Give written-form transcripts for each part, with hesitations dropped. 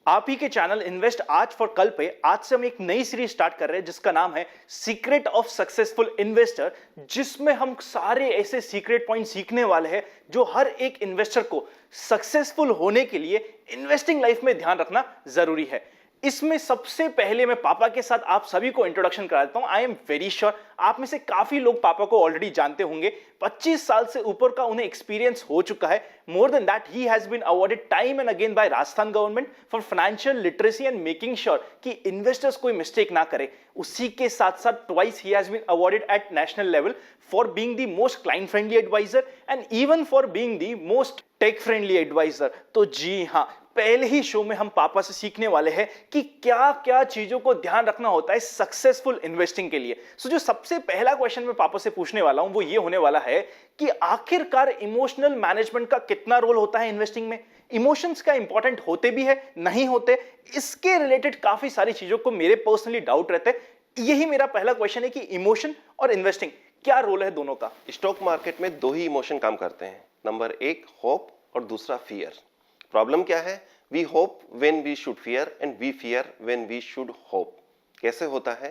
आप ही के channel invest आज फॉर कल पे आज से हम एक नई सीरीज स्टार्ट कर रहे हैं जिसका नाम है सीक्रेट ऑफ सक्सेसफुल इन्वेस्टर, जिसमें हम सारे ऐसे सीक्रेट पॉइंट सीखने वाले हैं जो हर एक इन्वेस्टर को सक्सेसफुल होने के लिए इन्वेस्टिंग लाइफ में ध्यान रखना जरूरी है। इसमें सबसे पहले मैं पापा के साथ आप सभी को इंट्रोडक्शन करा देता हूं। आई एम वेरी श्योर आप में से काफी लोग पापा को ऑलरेडी जानते होंगे। 25 साल से ऊपर का उन्हें एक्सपीरियंस हो चुका है। More than that he has been awarded time and again by Rajasthan government for financial literacy and making sure कि इन्वेस्टर्स कोई मिस्टेक ना करे। उसी के साथ साथ twice he has been awarded at national level for being the most client friendly advisor and even for being the most tech friendly advisor. तो जी हां, पहले ही शो में हम पापा से सीखने वाले हैं कि क्या क्या चीजों को ध्यान रखना होता है सक्सेसफुल इन्वेस्टिंग के लिए। सो जो सबसे पहला क्वेश्चन मैं पापा से पूछने वाला हूं वो ये होने वाला है कि आखिरकार इमोशनल मैनेजमेंट का कितना रोल होता है इन्वेस्टिंग में। इमोशंस का इंपॉर्टेंट होते भी है, नहीं होते, इसके रिलेटेड काफी सारी चीजों को मेरे पर्सनली डाउट रहते हैं। यही मेरा पहला क्वेश्चन है कि इमोशन और इन्वेस्टिंग क्या रोल है दोनों का। स्टॉक मार्केट में दो ही इमोशन काम करते हैं। नंबर एक होप और दूसरा फियर। प्रॉब्लम क्या है? We hope when we should fear and we fear when we should hope. कैसे होता है?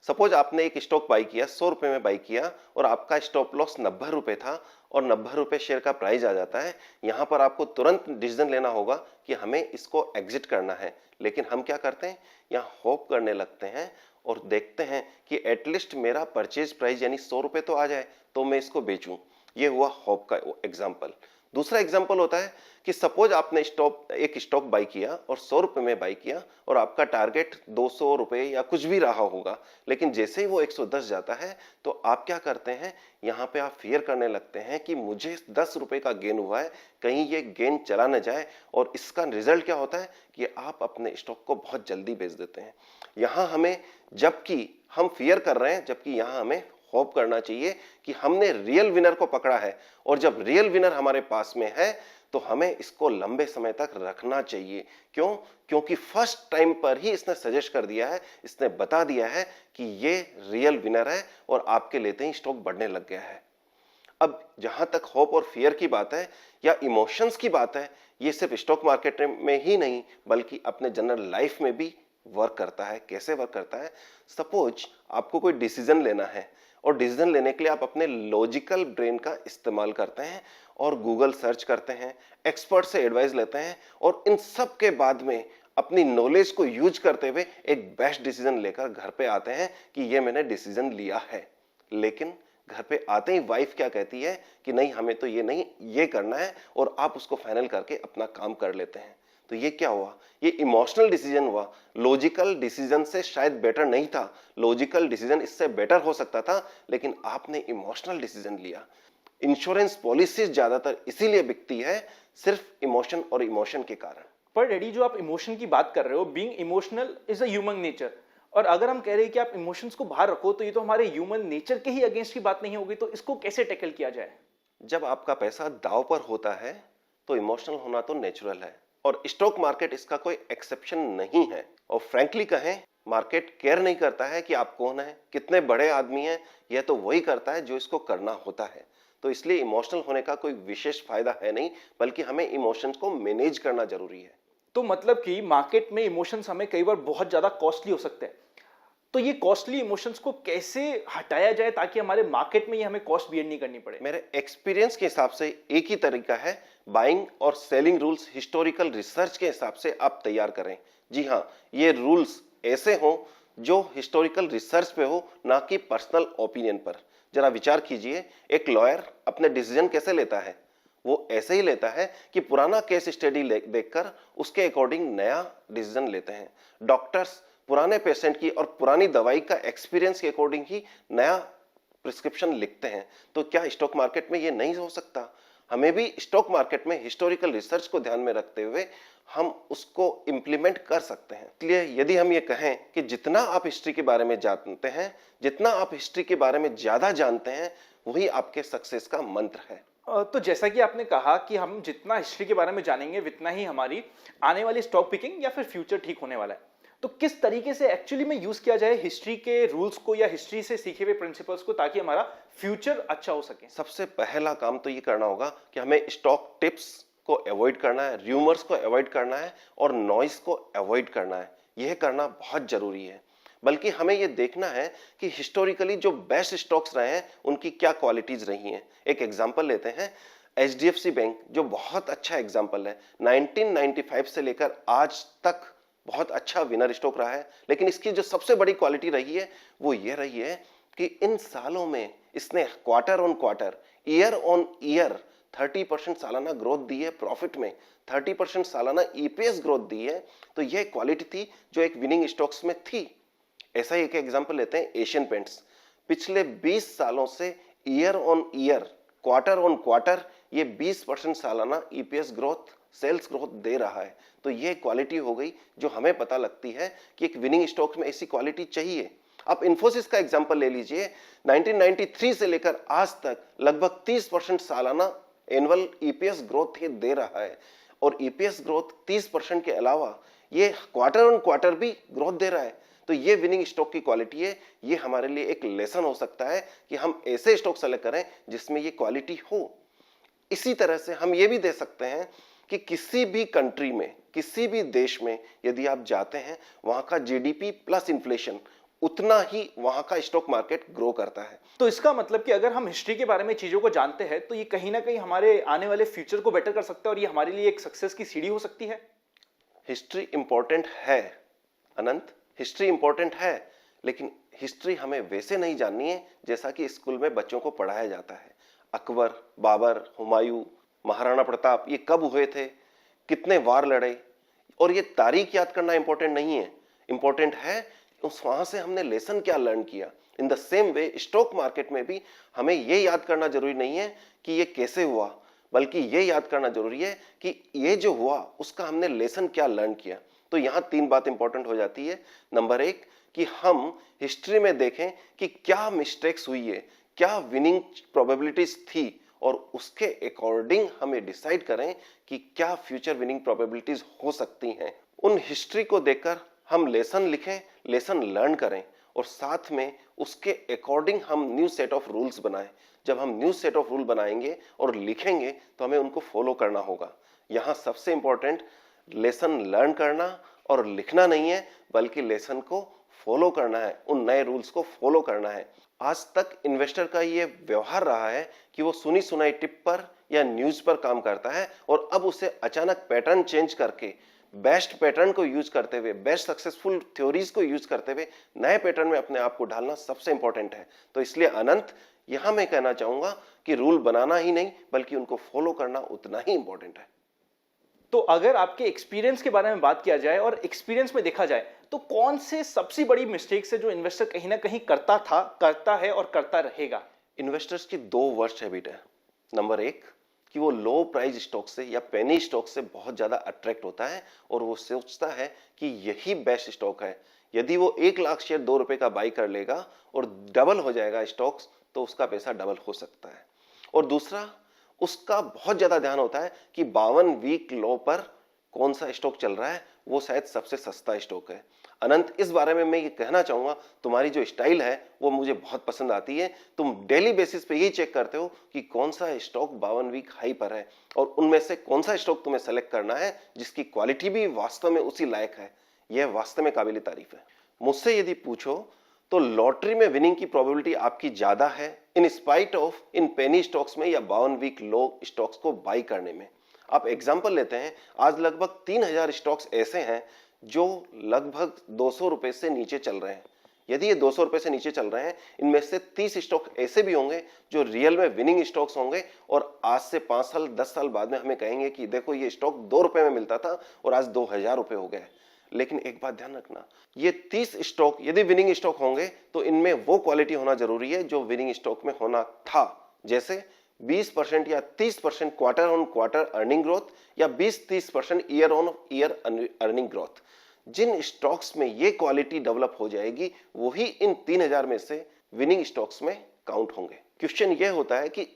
सपोज आपने एक स्टॉक बाई किया, 100 रुपए में बाई किया और आपका स्टॉप लॉस 90 रुपए था और 90 रुपए शेयर का प्राइस आ जाता है। यहां पर आपको तुरंत डिसीजन लेना होगा कि हमें इसको एग्जिट करना है, लेकिन हम क्या करते हैं? यहाँ होप करने लगते हैं और देखते हैं कि एटलीस्ट मेरा परचेज प्राइस यानी 100 रुपए तो आ जाए तो मैं इसको बेचूं। ये हुआ होप का एग्जाम्पल। दूसरा एग्जाम्पल होता है कि सपोज आपने एक स्टॉक बाई किया और 100 रुपए में बाई किया और आपका टारगेट 200 रुपए या कुछ भी रहा होगा, लेकिन जैसे ही वो 110 जाता है तो आप क्या करते हैं? यहाँ पे आप फियर करने लगते हैं कि मुझे 10 रुपए का गेन हुआ है, कहीं ये गेन चला न जाए। और इसका रिजल्ट क्या होता है कि आप अपने स्टॉक को बहुत जल्दी बेच देते हैं। यहाँ हमें, जबकि हम फियर कर रहे हैं, जबकि यहाँ हमें होप करना चाहिए कि हमने रियल विनर को पकड़ा है और जब रियल विनर हमारे पास में है तो हमें इसको लंबे समय तक रखना चाहिए। क्यों? क्योंकि फर्स्ट टाइम पर ही इसने सजेस्ट कर दिया है, इसने बता दिया है कि ये रियल विनर है और आपके लेते ही स्टॉक बढ़ने लग गया है। अब जहां तक होप और फियर की बात है या इमोशंस की बात है, ये सिर्फ स्टॉक मार्केट में ही नहीं बल्कि अपने जनरल लाइफ में भी वर्क करता है। कैसे वर्क करता है? सपोज आपको कोई डिसीजन लेना है और डिसीजन लेने के लिए आप अपने लॉजिकल ब्रेन का इस्तेमाल करते हैं और गूगल सर्च करते हैं, एक्सपर्ट से एडवाइस लेते हैं और इन सब के बाद में अपनी नॉलेज को यूज करते हुए एक बेस्ट डिसीजन लेकर घर पे आते हैं कि ये मैंने डिसीजन लिया है। लेकिन घर पे आते ही वाइफ क्या कहती है कि नहीं, हमें तो ये नहीं, ये करना है, और आप उसको फाइनल करके अपना काम कर लेते हैं। तो ये क्या हुआ? ये इमोशनल डिसीजन हुआ। लॉजिकल डिसीजन से शायद बेटर नहीं था, लॉजिकल डिसीजन इससे बेटर हो सकता था, लेकिन आपने इमोशनल डिसीजन लिया। इंश्योरेंस पॉलिसीज ज्यादातर इसीलिए बिकती है सिर्फ इमोशन और इमोशन के कारण। पर डैडी, जो आप इमोशन की बात कर रहे हो, being emotional is a human nature, और अगर हम कह रहे हैं कि आप इमोशंस को बाहर रखो तो ये तो हमारे ह्यूमन नेचर के ही अगेंस्ट की बात नहीं होगी। तो इसको कैसे टैकल किया जाए? जब आपका पैसा दांव पर होता है तो इमोशनल होना तो नेचुरल है और स्टॉक मार्केट इसका कोई एक्सेप्शन नहीं है। और फ्रैंकली कहें, मार्केट केयर नहीं करता है कि आप कौन है, कितने बड़े आदमी हैं, यह तो वही करता है जो इसको करना होता है। तो इसलिए इमोशनल होने का कोई विशेष फायदा है नहीं, बल्कि हमें इमोशंस को मैनेज करना जरूरी है। तो मतलब कि मार्केट में इमोशंस हमें कई बार बहुत ज्यादा कॉस्टली हो सकते हैं। तो ये कॉस्टली इमोशंस को कैसे हटाया जाए ताकि हमारे मार्केट में ये हमें कॉस्ट बियर नहीं करनी पड़े? मेरे एक्सपीरियंस के हिसाब से एक ही तरीका है, बाइंग और सेलिंग रूल्स हिस्टोरिकल रिसर्च के हिसाब से आप तैयार करें। जी हाँ, ये रूल्स ऐसे हों जो हिस्टोरिकल रिसर्च पे हो, ना कि पर्सनल ओपिनियन पर। जरा विचार कीजिए, एक लॉयर अपने डिसीजन कैसे लेता है? वो ऐसे ही लेता है कि पुराना केस स्टडी देखकर उसके अकॉर्डिंग नया डिसीजन लेते हैं। डॉक्टर्स पुराने पेशेंट की और पुरानी दवाई का एक्सपीरियंस के अकॉर्डिंग ही नया प्रिस्क्रिप्शन लिखते हैं। तो क्या स्टॉक मार्केट में ये नहीं हो सकता? हमें भी स्टॉक मार्केट में हिस्टोरिकल रिसर्च को ध्यान में रखते हुए हम उसको इंप्लीमेंट कर सकते हैं। इसलिए यदि हम ये कहें कि जितना आप हिस्ट्री के बारे में जानते हैं, जितना आप हिस्ट्री के बारे में ज्यादा जानते हैं, वही आपके सक्सेस का मंत्र है। तो जैसा कि आपने कहा कि हम जितना हिस्ट्री के बारे में जानेंगे उतना ही हमारी आने वाली स्टॉक पिकिंग या फिर फ्यूचर ठीक होने वाला है। तो किस तरीके से एक्चुअली में यूज किया जाए हिस्ट्री के रूल्स को या हिस्ट्री से सीखे हुए प्रिंसिपल्स को ताकि हमारा फ्यूचर अच्छा हो सके? सबसे पहला काम तो ये करना होगा कि हमें स्टॉक टिप्स को अवॉइड करना है, र्यूमर्स को अवॉइड करना है और नॉइस को अवॉइड करना है। यह करना बहुत जरूरी है। बल्कि हमें यह देखना है कि हिस्टोरिकली जो बेस्ट स्टॉक्स रहे हैं उनकी क्या क्वालिटीज रही हैं। एक एग्जांपल लेते हैं, एचडीएफसी बैंक जो बहुत अच्छा एग्जांपल है, 1995 से लेकर आज तक बहुत अच्छा विनर स्टॉक रहा है। लेकिन इसकी जो सबसे बड़ी क्वालिटी रही है वो ये रही है कि इन सालों में इसने quarter on quarter, year on year 30% सालाना ग्रोथ दी है प्रॉफिट में, 30% सालाना ईपीएस ग्रोथ दी है। तो यह क्वालिटी थी जो एक विनिंग स्टॉक्स में थी। ऐसा ही एक एग्जांपल लेते हैं एशियन पेंट्स, पिछले 20 सालों से year on year, quarter on quarter ये 20% सालाना ईपीएस ग्रोथ, सेल्स ग्रोथ दे रहा है। तो ये क्वालिटी हो गई जो हमें पता लगती है कि एक विनिंग स्टॉक में ऐसी क्वालिटी चाहिए। आप इन्फोसिस का एग्जांपल ले लीजिए, 1993 से लेकर आज तक लगभग 30% सालाना एनुअल ईपीएस ग्रोथ ये दे रहा है। और ईपीएस ग्रोथ 30% के अलावा ये क्वार्टर ऑन क्वार्टर भी ग्रोथ दे रहा है। तो ये विनिंग स्टॉक की क्वालिटी है। ये हमारे लिए एक लेसन हो सकता है कि हम ऐसे स्टॉक सेलेक्ट करें जिसमें ये क्वालिटी हो। इसी तरह से हम ये भी दे सकते हैं कि किसी भी कंट्री में, किसी भी देश में यदि आप जाते हैं, वहां का जीडीपी प्लस इन्फ्लेशन उतना ही वहां का स्टॉक मार्केट ग्रो करता है। तो इसका मतलब कि अगर हम हिस्ट्री के बारे में चीजों को जानते हैं तो ये कहीं ना कहीं हमारे आने वाले फ्यूचर को बेटर कर सकता है और ये हमारे लिए एक सक्सेस की सीढ़ी हो सकती है। हिस्ट्री इंपॉर्टेंट है अनंत, हिस्ट्री इंपॉर्टेंट है, लेकिन हिस्ट्री हमें वैसे नहीं जाननी है जैसा कि स्कूल में बच्चों को पढ़ाया जाता है। अकबर, बाबर, हुमायूं, महाराणा प्रताप ये कब हुए थे, कितने वार लड़े, और ये तारीख याद करना इंपॉर्टेंट नहीं है। इंपॉर्टेंट है उस वहां से हमने लेसन क्या लर्न किया। In the same way stock market में भी हमें ये याद करना जरूरी नहीं है कि ये कैसे हुआ, बल्कि ये याद करना जरूरी है कि ये जो हुआ उसका हमने लेसन क्या लर्न किया। तो यहां 3 बात इंपॉर्टेंट हो जाती है। नंबर 1 कि हम हिस्ट्री में देखें कि क्या मिस्टेक्स हुई है, क्या विनिंग प्रोबेबिलिटीज थी, और उसके अकॉर्डिंग हमें डिसाइड करें कि क्या फ्यूचर विनिंग प्रोबेबिलिटीज हो सकती हैं। उन हिस्ट्री को देखकर हम लेसन लिखें, लेसन लर्न करें, और साथ में उसके अकॉर्डिंग हम न्यू सेट ऑफ रूल्स बनाएं। जब हम न्यू सेट ऑफ रूल बनाएंगे और लिखेंगे तो हमें उनको फॉलो करना होगा। यहां सबसे इंपॉर्टेंट लेसन लर्न करना और लिखना नहीं है, बल्कि लेसन को फॉलो करना है, उन नए रूल्स को फॉलो करना है। आज तक इन्वेस्टर का ये व्यवहार रहा है कि वो सुनी सुनाई टिप पर या न्यूज पर काम करता है, और अब उसे अचानक पैटर्न चेंज करके बेस्ट पैटर्न को यूज करते हुए, बेस्ट सक्सेसफुल थ्योरीज को यूज करते हुए नए पैटर्न में अपने आप को ढालना सबसे इंपॉर्टेंट है। तो इसलिए अनंत, यहां मैं कहना चाहूंगा कि रूल बनाना ही नहीं बल्कि उनको फॉलो करना उतना ही इंपॉर्टेंट है। तो अगर आपके एक्सपीरियंस के बारे में बात किया जाए और एक्सपीरियंस में देखा जाए तो कौन से सबसे बड़ी मिस्टेक्स है जो इन्वेस्टर कहीं ना कहीं करता था, करता है और करता रहेगा? इन्वेस्टर्स की 2 वर्स्ट हैबिट है। नंबर 1 कि वो लो प्राइस स्टॉक से या पेनी स्टॉक से बहुत ज्यादा अट्रैक्ट होता है और वो सोचता है कि यही बेस्ट स्टॉक है। यदि वो 1 लाख शेयर 2 रुपए का बाई कर लेगा और डबल हो जाएगा स्टॉक्स, तो उसका पैसा डबल हो सकता है। और दूसरा, उसका बहुत ज्यादा ध्यान होता है कि 52 वीक लो पर कौन सा स्टॉक चल रहा है, वो शायद सबसे सस्ता स्टॉक है। अनंत, इस बारे में मैं ये कहना चाहूंगा, तुम्हारी जो स्टाइल है वो मुझे बहुत पसंद आती है। तुम डेली बेसिस पे ये चेक करते हो कि कौन सा स्टॉक 52 वीक हाई पर है और उनमें से कौन सा स्टॉक तुम्हें सेलेक्ट करना है जिसकी क्वालिटी भी वास्तव में उसी लायक है। यह वास्तव में काबिल तारीफ है। मुझसे यदि पूछो तो लॉटरी में विनिंग की प्रोबेबिलिटी आपकी ज्यादा है in spite of in penny stocks में या 52 वीक लो स्टॉक्स को बाई करने में। आप एग्जांपल लेते हैं, आज लगभग 3000 स्टॉक्स ऐसे हैं जो लगभग 200 रुपए से नीचे चल रहे हैं। यदि ये 200 रुपए से नीचे चल रहे हैं, इनमें से 30 स्टॉक ऐसे भी होंगे जो रियल में विनिंग स्टॉक्स होंगे और आज से 5 साल 10 साल बाद में हमें कहेंगे कि देखो ये स्टॉक 2 रुपए में मिलता था और आज 2000 रुपए हो गए। लेकिन एक बात ध्यान रखना, ये 30 स्टॉक यदि विनिंग स्टॉक होंगे तो इनमें वो क्वालिटी होना जरूरी है जो विनिंग स्टॉक में होना था। जैसे 20% या 30% quarter on quarter earning growth या 20-30% year on year earning growth. जिन स्टॉक्स में ये क्वालिटी डेवलप हो जाएगी वही इन 3000 में से विनिंग स्टॉक्स में काउंट होंगे। क्वेश्चन ये होता है कि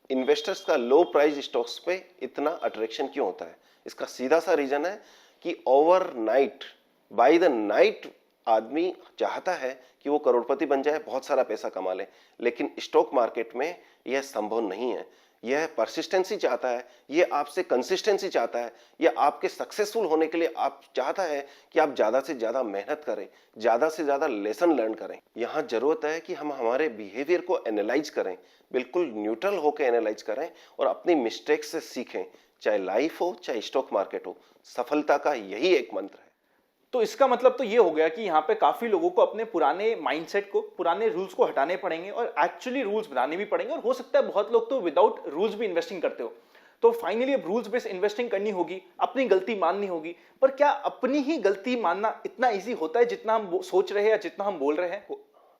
इन्वेस्टर्स का लो प्राइस स्टॉक्स पे इतना अट्रैक्शन क्यों होता है? इसका सीधा सा रीजन है कि ओवरनाइट, बाय द नाइट आदमी चाहता है कि वो करोड़पति बन जाए, बहुत सारा पैसा कमा ले, लेकिन स्टॉक मार्केट में यह संभव नहीं है। यह परसिस्टेंसी चाहता है, ये आपसे कंसिस्टेंसी चाहता है, ये आपके सक्सेसफुल होने के लिए आप चाहता है कि आप ज़्यादा से ज़्यादा मेहनत करें, ज़्यादा से ज़्यादा लेसन लर्न करें। यहाँ ज़रूरत है कि हम हमारे बिहेवियर को एनालाइज करें, बिल्कुल न्यूट्रल होकर एनालाइज करें और अपनी मिस्टेक्स से सीखें, चाहे लाइफ हो चाहे स्टॉक मार्केट हो। सफलता का यही एक मंत्र है। तो इसका मतलब तो ये हो गया कि यहाँ पे काफी लोगों को अपने पुराने माइंडसेट को, पुराने रूल्स को हटाने पड़ेंगे और एक्चुअली रूल्स बनाने भी पड़ेंगे। और हो सकता है बहुत लोग तो विदाउट रूल्स भी इन्वेस्टिंग करते हो। तो फाइनली अब रूल्स बेस्ड इन्वेस्टिंग करनी होगी, अपनी गलती माननी होगी। पर क्या अपनी ही गलती मानना इतना ईजी होता है जितना हम सोच रहे हैं या जितना हम बोल रहे हैं?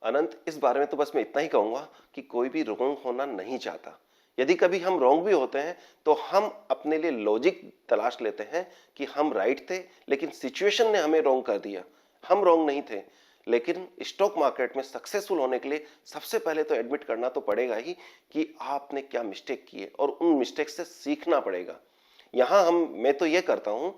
अनंत, इस बारे में तो बस मैं इतना ही कहूंगा कि कोई भी रॉन्ग होना नहीं चाहता। यदि कभी हम रॉन्ग भी होते हैं तो हम अपने लिए लॉजिक तलाश लेते हैं कि हम राइट थे लेकिन सिचुएशन ने हमें रॉन्ग कर दिया। हम रॉन्ग नहीं थे। लेकिन स्टॉक मार्केट में सक्सेसफुल होने के लिए सबसे पहले तो एडमिट करना तो पड़ेगा ही कि आपने क्या मिस्टेक की है और उन मिस्टेक से सीखना पड़ेगा। यहाँ मैं तो ये करता हूँ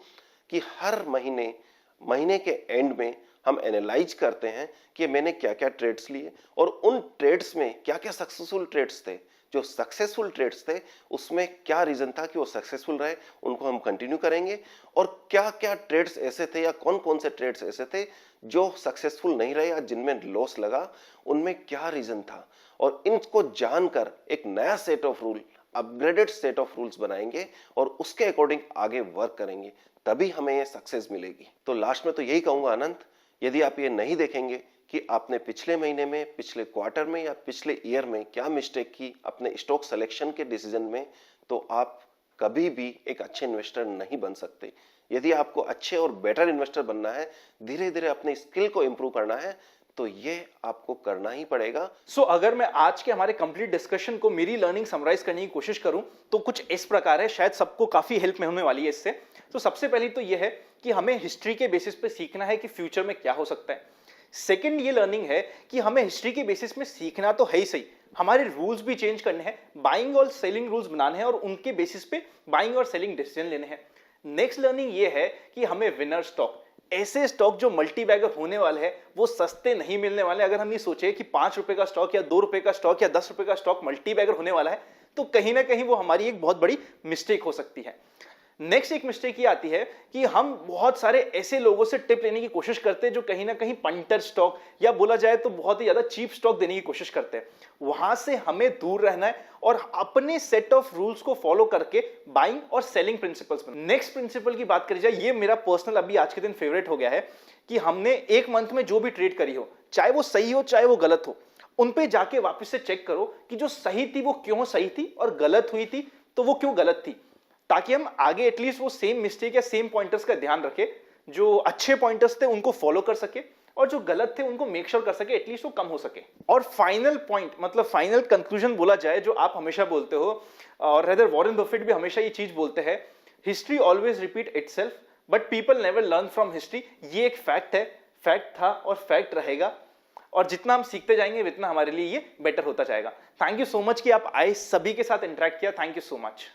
कि हर महीने के एंड में हम एनालाइज करते हैं कि मैंने क्या क्या ट्रेड्स लिए और उन ट्रेड्स में क्या क्या सक्सेसफुल ट्रेड्स थे। जो सक्सेसफुल ट्रेड्स थे उसमें क्या रीजन था कि वो सक्सेसफुल रहे, उनको हम कंटिन्यू करेंगे। और क्या क्या ट्रेड्स ऐसे थे या कौन कौन से ट्रेड्स ऐसे थे जो सक्सेसफुल नहीं रहे या जिनमें लॉस लगा, उनमें क्या रीजन था। और इनको जानकर एक नया set of rule, upgraded set of rules बनाएंगे और उसके अकॉर्डिंग आगे वर्क करेंगे, तभी हमें ये सक्सेस मिलेगी। तो लास्ट में तो यही कहूंगा अनंत, यदि आप ये नहीं देखेंगे कि आपने पिछले महीने में, पिछले क्वार्टर में या पिछले ईयर में क्या मिस्टेक की अपने स्टॉक सिलेक्शन के डिसीजन में, तो आप कभी भी एक अच्छे इन्वेस्टर नहीं बन सकते। यदि आपको अच्छे और बेटर इन्वेस्टर बनना है, धीरे धीरे अपने स्किल को इंप्रूव करना है, तो ये आपको करना ही पड़ेगा। सो अगर मैं आज के हमारे कंप्लीट डिस्कशन को, मेरी लर्निंग समराइज करने की कोशिश करूं तो कुछ इस प्रकार है, शायद सबको काफी हेल्प में होने वाली है इससे। तो सबसे पहली तो ये है कि हमें हिस्ट्री के बेसिस पे सीखना है कि फ्यूचर में क्या हो सकता है। सेकंड ये लर्निंग है कि हमें हिस्ट्री के बेसिस में सीखना तो है ही सही, हमारे रूल्स भी चेंज करने हैं, बाइंग और सेलिंग रूल्स बनाने हैं और उनके बेसिस पे बाइंग और सेलिंग डिसीजन लेने हैं। नेक्स्ट लर्निंग ये है कि हमें विनर स्टॉक, ऐसे स्टॉक जो मल्टी बैगर होने वाले हैं, वो सस्ते नहीं मिलने वाले। अगर हम ये सोचे कि 5 रुपए का स्टॉक या 2 रुपए का स्टॉक या 10 रुपए का स्टॉक मल्टी बैगर होने वाला है, तो कहीं ना कहीं वो हमारी एक बहुत बड़ी मिस्टेक हो सकती है। नेक्स्ट एक मिस्टेक ये आती है कि हम बहुत सारे ऐसे लोगों से टिप लेने की कोशिश करते हैं जो कहीं ना कहीं पंटर स्टॉक या बोला जाए तो बहुत ही ज्यादा चीप स्टॉक देने की कोशिश करते हैं। वहां से हमें दूर रहना है और अपने सेट ऑफ रूल्स को फॉलो करके बाइंग और सेलिंग प्रिंसिपल्स में। नेक्स्ट प्रिंसिपल की बात करी जाए, ये मेरा पर्सनल अभी आज के दिन फेवरेट हो गया है कि हमने एक मंथ में जो भी ट्रेड करी हो, चाहे वो सही हो चाहे वो गलत हो, उन पे जाके वापस से चेक करो कि जो सही थी वो क्यों सही थी और गलत हुई थी तो वो क्यों गलत थी, ताकि हम आगे एटलीस्ट वो सेम मिस्टेक या सेम पॉइंटर्स का ध्यान रखें। जो अच्छे पॉइंटर्स थे उनको फॉलो कर सके और जो गलत थे उनको मेक श्योर कर सके एटलीस्ट वो कम हो सके। और फाइनल पॉइंट, मतलब फाइनल कंक्लूजन बोला जाए, जो आप हमेशा बोलते हो और रेदर वॉरेन बफेट भी हमेशा ये चीज बोलते हैं, history always repeat itself but people never learn from history. ये एक फैक्ट है, फैक्ट था और फैक्ट रहेगा, और जितना हम सीखते जाएंगे उतना हमारे लिए ये बेटर होता जाएगा। थैंक यू सो मच कि आप आए, सभी के साथ इंटरेक्ट किया। Thank you so much.